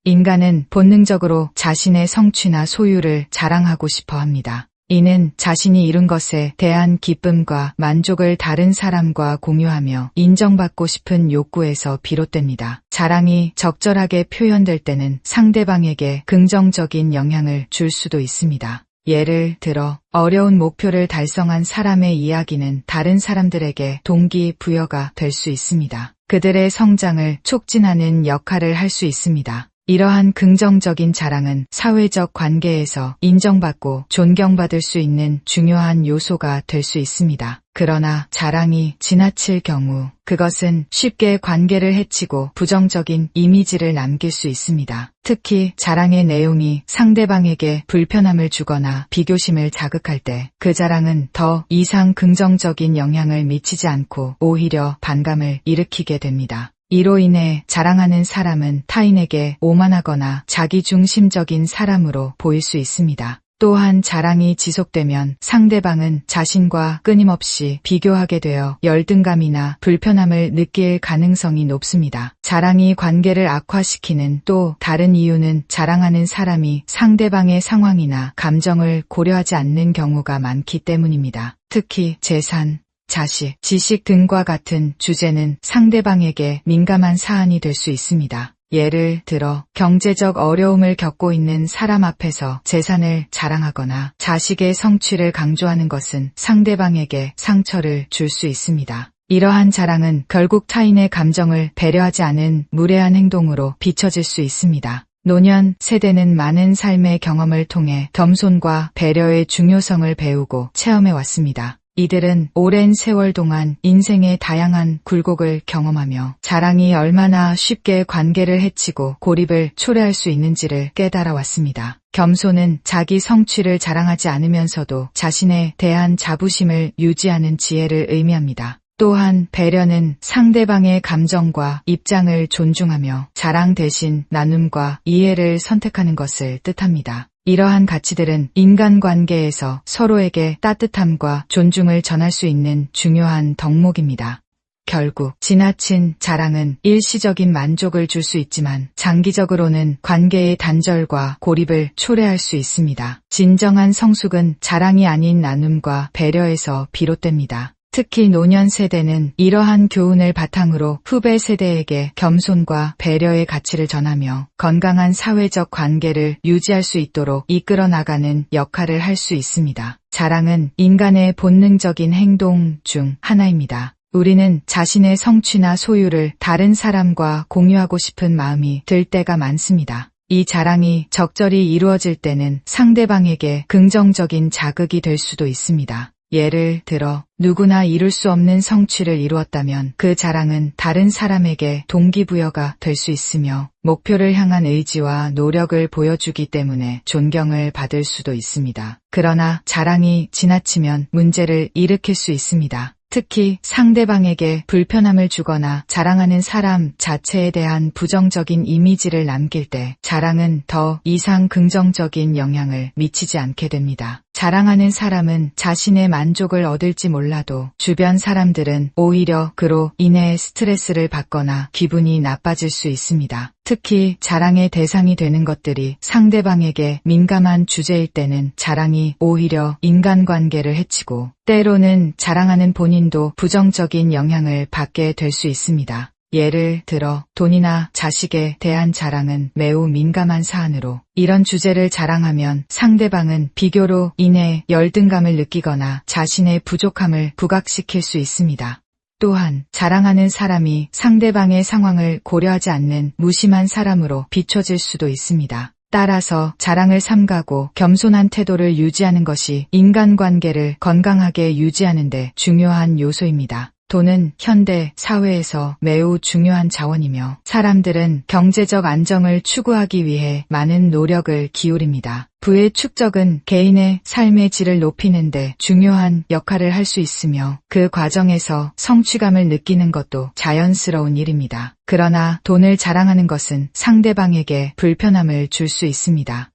인간은 본능적으로 자신의 성취나 소유를 자랑하고 싶어 합니다. 이는 자신이 이룬 것에 대한 기쁨과 만족을 다른 사람과 공유하며 인정받고 싶은 욕구에서 비롯됩니다. 자랑이 적절하게 표현될 때는 상대방에게 긍정적인 영향을 줄 수도 있습니다. 예를 들어 어려운 목표를 달성한 사람의 이야기는 다른 사람들에게 동기부여가 될 수 있습니다. 그들의 성장을 촉진하는 역할을 할 수 있습니다. 이러한 긍정적인 자랑은 사회적 관계에서 인정받고 존경받을 수 있는 중요한 요소가 될 수 있습니다. 그러나 자랑이 지나칠 경우 그것은 쉽게 관계를 해치고 부정적인 이미지를 남길 수 있습니다. 특히 자랑의 내용이 상대방에게 불편함을 주거나 비교심을 자극할 때 그 자랑은 더 이상 긍정적인 영향을 미치지 않고 오히려 반감을 일으키게 됩니다. 이로 인해 자랑하는 사람은 타인에게 오만하거나 자기중심적인 사람으로 보일 수 있습니다. 또한 자랑이 지속되면 상대방은 자신과 끊임없이 비교하게 되어 열등감이나 불편함을 느낄 가능성이 높습니다. 자랑이 관계를 악화시키는 또 다른 이유는 자랑하는 사람이 상대방의 상황이나 감정을 고려하지 않는 경우가 많기 때문입니다. 특히 재산, 자식, 지식 등과 같은 주제는 상대방에게 민감한 사안이 될 수 있습니다. 예를 들어 경제적 어려움을 겪고 있는 사람 앞에서 재산을 자랑하거나 자식의 성취를 강조하는 것은 상대방에게 상처를 줄 수 있습니다. 이러한 자랑은 결국 타인의 감정을 배려하지 않은 무례한 행동으로 비춰질 수 있습니다. 노년 세대는 많은 삶의 경험을 통해 겸손과 배려의 중요성을 배우고 체험해 왔습니다. 이들은 오랜 세월 동안 인생의 다양한 굴곡을 경험하며 자랑이 얼마나 쉽게 관계를 해치고 고립을 초래할 수 있는지를 깨달아 왔습니다. 겸손은 자기 성취를 자랑하지 않으면서도 자신에 대한 자부심을 유지하는 지혜를 의미합니다. 또한 배려는 상대방의 감정과 입장을 존중하며 자랑 대신 나눔과 이해를 선택하는 것을 뜻합니다. 이러한 가치들은 인간관계에서 서로에게 따뜻함과 존중을 전할 수 있는 중요한 덕목입니다. 결국 지나친 자랑은 일시적인 만족을 줄 수 있지만 장기적으로는 관계의 단절과 고립을 초래할 수 있습니다. 진정한 성숙은 자랑이 아닌 나눔과 배려에서 비롯됩니다. 특히 노년 세대는 이러한 교훈을 바탕으로 후배 세대에게 겸손과 배려의 가치를 전하며 건강한 사회적 관계를 유지할 수 있도록 이끌어 나가는 역할을 할 수 있습니다. 자랑은 인간의 본능적인 행동 중 하나입니다. 우리는 자신의 성취나 소유를 다른 사람과 공유하고 싶은 마음이 들 때가 많습니다. 이 자랑이 적절히 이루어질 때는 상대방에게 긍정적인 자극이 될 수도 있습니다. 예를 들어 누구나 이룰 수 없는 성취를 이루었다면 그 자랑은 다른 사람에게 동기부여가 될 수 있으며 목표를 향한 의지와 노력을 보여주기 때문에 존경을 받을 수도 있습니다. 그러나 자랑이 지나치면 문제를 일으킬 수 있습니다. 특히 상대방에게 불편함을 주거나 자랑하는 사람 자체에 대한 부정적인 이미지를 남길 때 자랑은 더 이상 긍정적인 영향을 미치지 않게 됩니다. 자랑하는 사람은 자신의 만족을 얻을지 몰라도 주변 사람들은 오히려 그로 인해 스트레스를 받거나 기분이 나빠질 수 있습니다. 특히 자랑의 대상이 되는 것들이 상대방에게 민감한 주제일 때는 자랑이 오히려 인간관계를 해치고 때로는 자랑하는 본인도 부정적인 영향을 받게 될 수 있습니다. 예를 들어 돈이나 자식에 대한 자랑은 매우 민감한 사안으로 이런 주제를 자랑하면 상대방은 비교로 인해 열등감을 느끼거나 자신의 부족함을 부각시킬 수 있습니다. 또한 자랑하는 사람이 상대방의 상황을 고려하지 않는 무심한 사람으로 비춰질 수도 있습니다. 따라서 자랑을 삼가고 겸손한 태도를 유지하는 것이 인간관계를 건강하게 유지하는 데 중요한 요소입니다. 돈은 현대 사회에서 매우 중요한 자원이며 사람들은 경제적 안정을 추구하기 위해 많은 노력을 기울입니다. 부의 축적은 개인의 삶의 질을 높이는 데 중요한 역할을 할 수 있으며 그 과정에서 성취감을 느끼는 것도 자연스러운 일입니다. 그러나 돈을 자랑하는 것은 상대방에게 불편함을 줄 수 있습니다.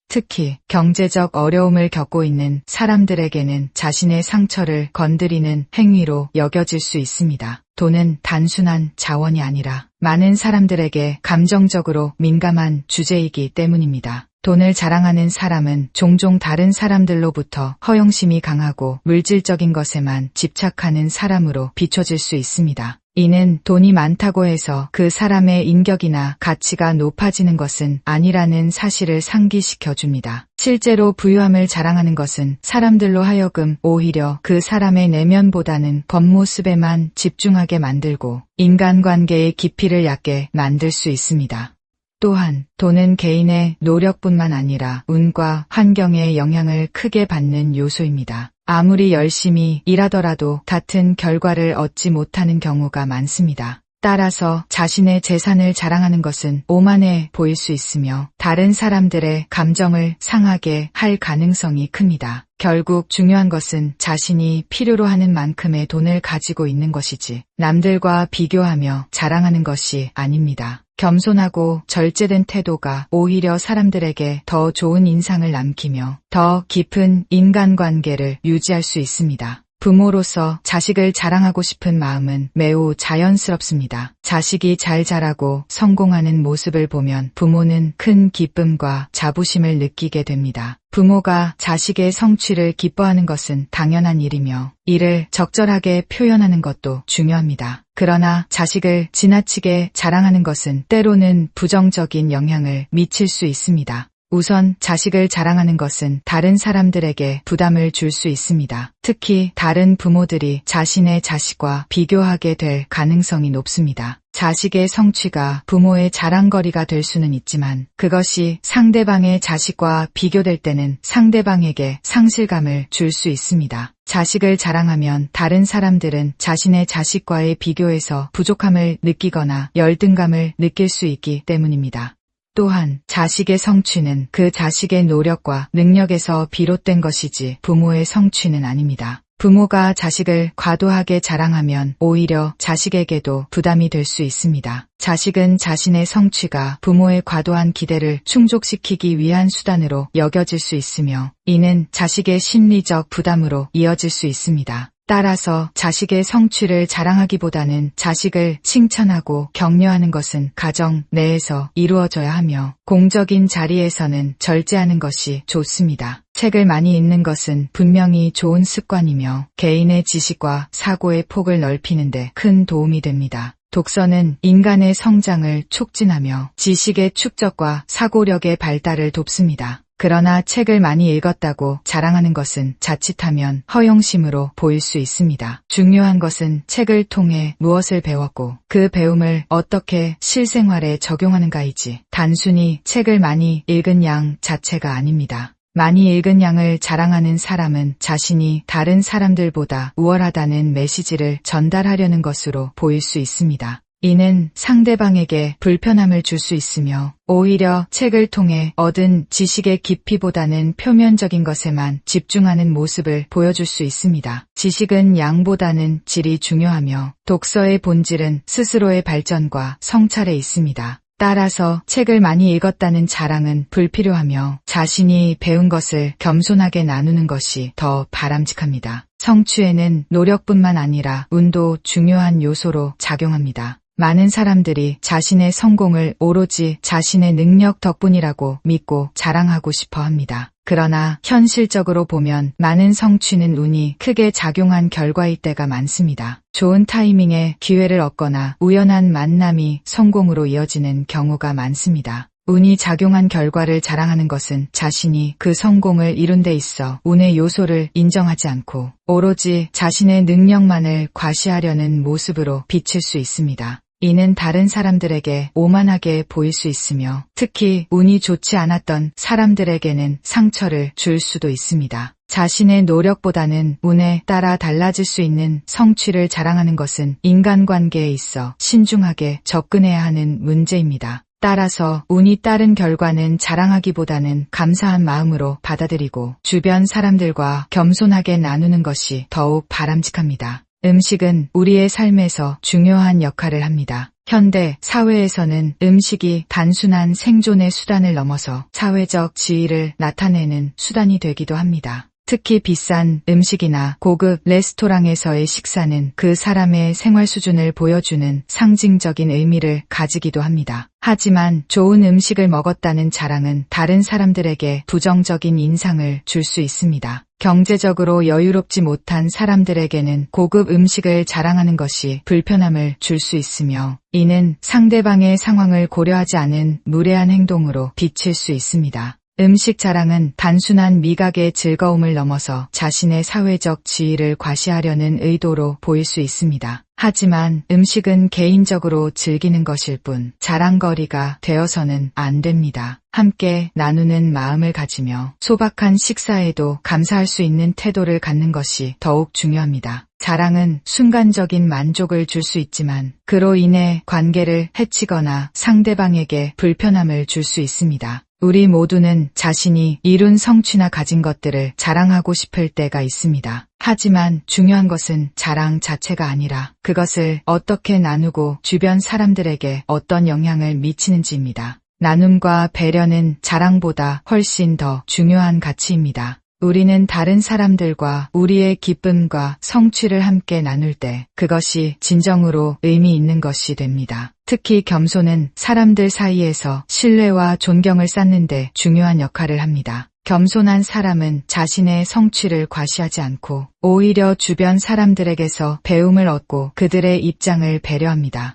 특히 경제적 어려움을 겪고 있는 사람들에게는 자신의 상처를 건드리는 행위로 여겨질 수 있습니다. 돈은 단순한 자원이 아니라 많은 사람들에게 감정적으로 민감한 주제이기 때문입니다. 돈을 자랑하는 사람은 종종 다른 사람들로부터 허영심이 강하고 물질적인 것에만 집착하는 사람으로 비춰질 수 있습니다. 이는 돈이 많다고 해서 그 사람의 인격이나 가치가 높아지는 것은 아니라는 사실을 상기시켜 줍니다. 실제로 부유함을 자랑하는 것은 사람들로 하여금 오히려 그 사람의 내면보다는 겉모습에만 집중하게 만들고 인간관계의 깊이를 얕게 만들 수 있습니다. 또한 돈은 개인의 노력뿐만 아니라 운과 환경의 영향을 크게 받는 요소입니다. 아무리 열심히 일하더라도 같은 결과를 얻지 못하는 경우가 많습니다. 따라서 자신의 재산을 자랑하는 것은 오만해 보일 수 있으며 다른 사람들의 감정을 상하게 할 가능성이 큽니다. 결국 중요한 것은 자신이 필요로 하는 만큼의 돈을 가지고 있는 것이지 남들과 비교하며 자랑하는 것이 아닙니다. 겸손하고 절제된 태도가 오히려 사람들에게 더 좋은 인상을 남기며 더 깊은 인간관계를 유지할 수 있습니다. 부모로서 자식을 자랑하고 싶은 마음은 매우 자연스럽습니다. 자식이 잘 자라고 성공하는 모습을 보면 부모는 큰 기쁨과 자부심을 느끼게 됩니다. 부모가 자식의 성취를 기뻐하는 것은 당연한 일이며 이를 적절하게 표현하는 것도 중요합니다. 그러나 자식을 지나치게 자랑하는 것은 때로는 부정적인 영향을 미칠 수 있습니다. 우선 자식을 자랑하는 것은 다른 사람들에게 부담을 줄 수 있습니다. 특히 다른 부모들이 자신의 자식과 비교하게 될 가능성이 높습니다. 자식의 성취가 부모의 자랑거리가 될 수는 있지만 그것이 상대방의 자식과 비교될 때는 상대방에게 상실감을 줄 수 있습니다. 자식을 자랑하면 다른 사람들은 자신의 자식과의 비교에서 부족함을 느끼거나 열등감을 느낄 수 있기 때문입니다. 또한 자식의 성취는 그 자식의 노력과 능력에서 비롯된 것이지 부모의 성취는 아닙니다. 부모가 자식을 과도하게 자랑하면 오히려 자식에게도 부담이 될 수 있습니다. 자식은 자신의 성취가 부모의 과도한 기대를 충족시키기 위한 수단으로 여겨질 수 있으며 이는 자식의 심리적 부담으로 이어질 수 있습니다. 따라서 자식의 성취를 자랑하기보다는 자식을 칭찬하고 격려하는 것은 가정 내에서 이루어져야 하며 공적인 자리에서는 절제하는 것이 좋습니다. 책을 많이 읽는 것은 분명히 좋은 습관이며 개인의 지식과 사고의 폭을 넓히는데 큰 도움이 됩니다. 독서는 인간의 성장을 촉진하며 지식의 축적과 사고력의 발달을 돕습니다. 그러나 책을 많이 읽었다고 자랑하는 것은 자칫하면 허영심으로 보일 수 있습니다. 중요한 것은 책을 통해 무엇을 배웠고 그 배움을 어떻게 실생활에 적용하는가이지 단순히 책을 많이 읽은 양 자체가 아닙니다. 많이 읽은 양을 자랑하는 사람은 자신이 다른 사람들보다 우월하다는 메시지를 전달하려는 것으로 보일 수 있습니다. 이는 상대방에게 불편함을 줄 수 있으며 오히려 책을 통해 얻은 지식의 깊이보다는 표면적인 것에만 집중하는 모습을 보여줄 수 있습니다. 지식은 양보다는 질이 중요하며 독서의 본질은 스스로의 발전과 성찰에 있습니다. 따라서 책을 많이 읽었다는 자랑은 불필요하며 자신이 배운 것을 겸손하게 나누는 것이 더 바람직합니다. 성취에는 노력뿐만 아니라 운도 중요한 요소로 작용합니다. 많은 사람들이 자신의 성공을 오로지 자신의 능력 덕분이라고 믿고 자랑하고 싶어 합니다. 그러나 현실적으로 보면 많은 성취는 운이 크게 작용한 결과일 때가 많습니다. 좋은 타이밍에 기회를 얻거나 우연한 만남이 성공으로 이어지는 경우가 많습니다. 운이 작용한 결과를 자랑하는 것은 자신이 그 성공을 이룬 데 있어 운의 요소를 인정하지 않고 오로지 자신의 능력만을 과시하려는 모습으로 비칠 수 있습니다. 이는 다른 사람들에게 오만하게 보일 수 있으며 특히 운이 좋지 않았던 사람들에게는 상처를 줄 수도 있습니다. 자신의 노력보다는 운에 따라 달라질 수 있는 성취를 자랑하는 것은 인간관계에 있어 신중하게 접근해야 하는 문제입니다. 따라서 운이 따른 결과는 자랑하기보다는 감사한 마음으로 받아들이고 주변 사람들과 겸손하게 나누는 것이 더욱 바람직합니다. 음식은 우리의 삶에서 중요한 역할을 합니다. 현대 사회에서는 음식이 단순한 생존의 수단을 넘어서 사회적 지위를 나타내는 수단이 되기도 합니다. 특히 비싼 음식이나 고급 레스토랑에서의 식사는 그 사람의 생활 수준을 보여주는 상징적인 의미를 가지기도 합니다. 하지만 좋은 음식을 먹었다는 자랑은 다른 사람들에게 부정적인 인상을 줄 수 있습니다. 경제적으로 여유롭지 못한 사람들에게는 고급 음식을 자랑하는 것이 불편함을 줄 수 있으며, 이는 상대방의 상황을 고려하지 않은 무례한 행동으로 비칠 수 있습니다. 음식 자랑은 단순한 미각의 즐거움을 넘어서 자신의 사회적 지위를 과시하려는 의도로 보일 수 있습니다. 하지만 음식은 개인적으로 즐기는 것일 뿐 자랑거리가 되어서는 안 됩니다. 함께 나누는 마음을 가지며 소박한 식사에도 감사할 수 있는 태도를 갖는 것이 더욱 중요합니다. 자랑은 순간적인 만족을 줄 수 있지만 그로 인해 관계를 해치거나 상대방에게 불편함을 줄 수 있습니다. 우리 모두는 자신이 이룬 성취나 가진 것들을 자랑하고 싶을 때가 있습니다. 하지만 중요한 것은 자랑 자체가 아니라 그것을 어떻게 나누고 주변 사람들에게 어떤 영향을 미치는지입니다. 나눔과 배려는 자랑보다 훨씬 더 중요한 가치입니다. 우리는 다른 사람들과 우리의 기쁨과 성취를 함께 나눌 때 그것이 진정으로 의미 있는 것이 됩니다. 특히 겸손은 사람들 사이에서 신뢰와 존경을 쌓는 데 중요한 역할을 합니다. 겸손한 사람은 자신의 성취를 과시하지 않고 오히려 주변 사람들에게서 배움을 얻고 그들의 입장을 배려합니다.